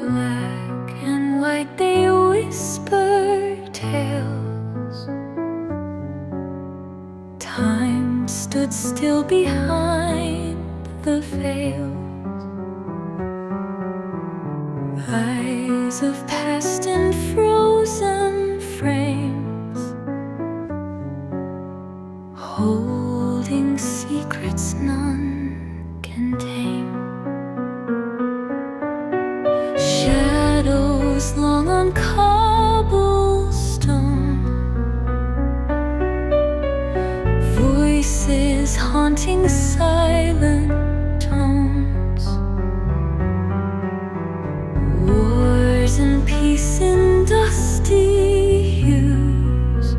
Black and white, they whisper tales. Time stood still behind the veils. Eyes of past in frozen frames, holding secrets none can tame. Shadows long on cobblestone, voices haunting silent tones. Wars and peace in dusty hues,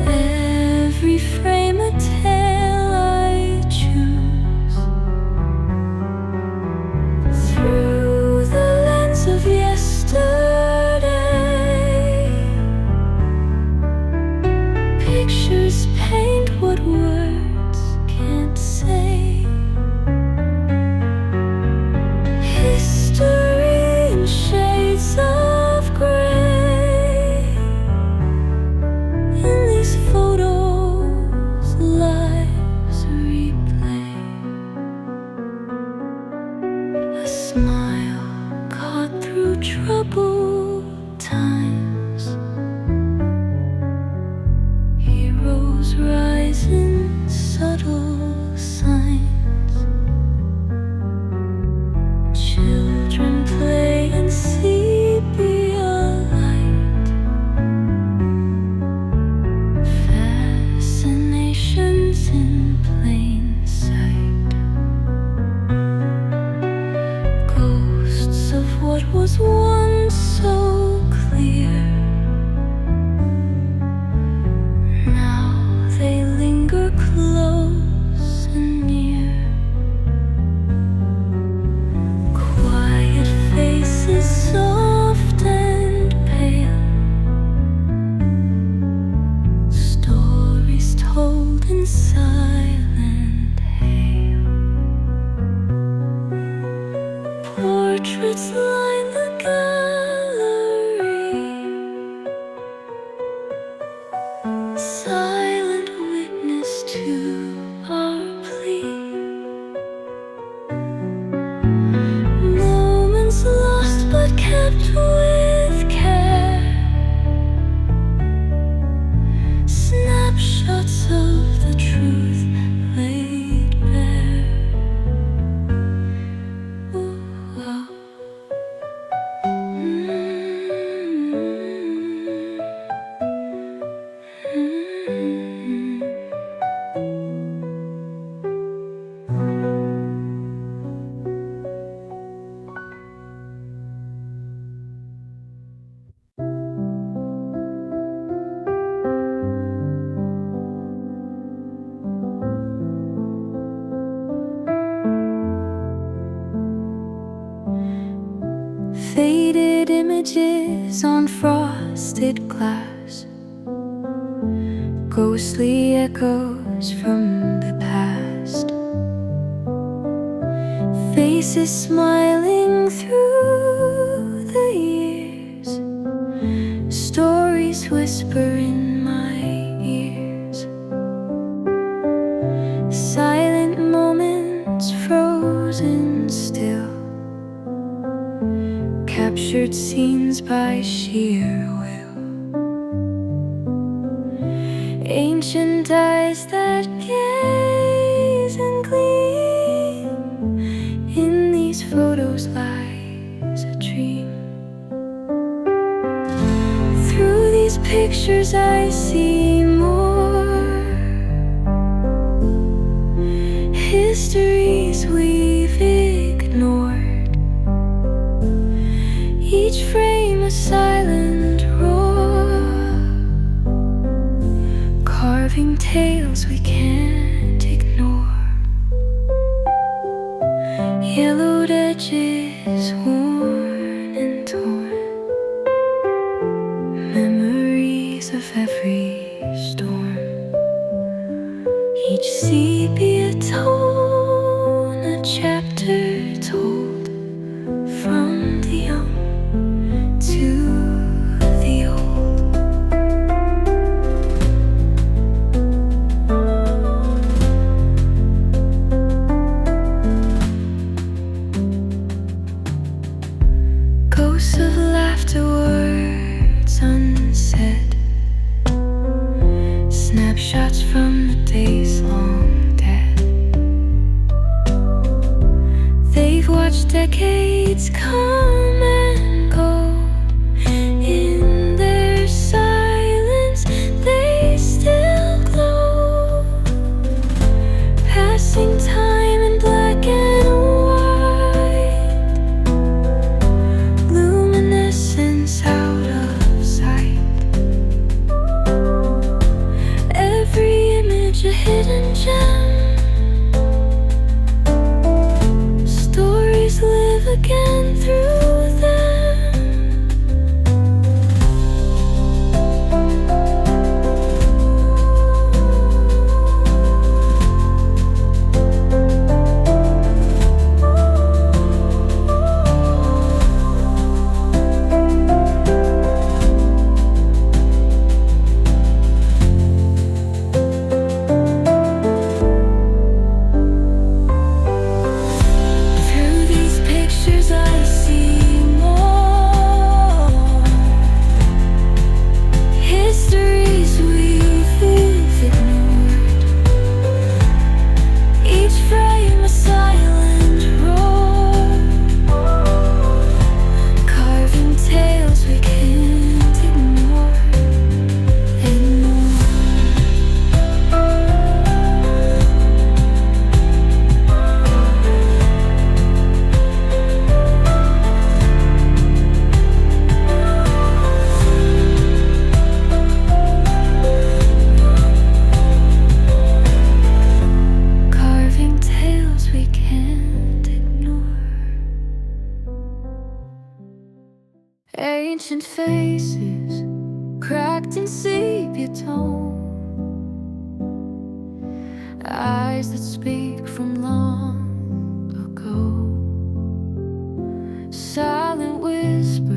every frame a tale I choose. Through the lens of yesterday, pictures paint what words can't say. History in shades of gray. In these photos, lives replay. A smile caught through troubled times. Heroes rise in subtle signs. Children play in sepia light. Fascinations in plain sight. Ghosts of what was once so clear, now they linger close and near. Quiet faces, soft and pale, stories told in silent hail. Portraits line the gallery, silent witness to our plea. Moments lost but kept with care, snapshots of the truth laid bare. Ooh, oh. Faded images on frosted glass, ghostly echoes from the past. Faces smiling through the years, stories whisper in my ears. Silent moments frozen still, captured scenes by sheer will. Ancient eyes that gaze and gleam, in these photos lies a dream. Through these pictures I see more histories we've ignored, each frame a silent roar, carving tales we can't ignore. Yellowed edges, worn and torn, memories of every storm. Each sepia tone, a chapter told, Lights come and go. In their silence, they still glow. Passing time in black and white. Luminescence out of sight. Every image a hidden gem. Stories live again through them. Through these pictures I see more histories we've ignored. Each frame a silent roar, carving tales we can't ignore. Carving tales we can't ignore. Ancient faces, cracked in sepia tone. Eyes that speak from long ago. Silent whispers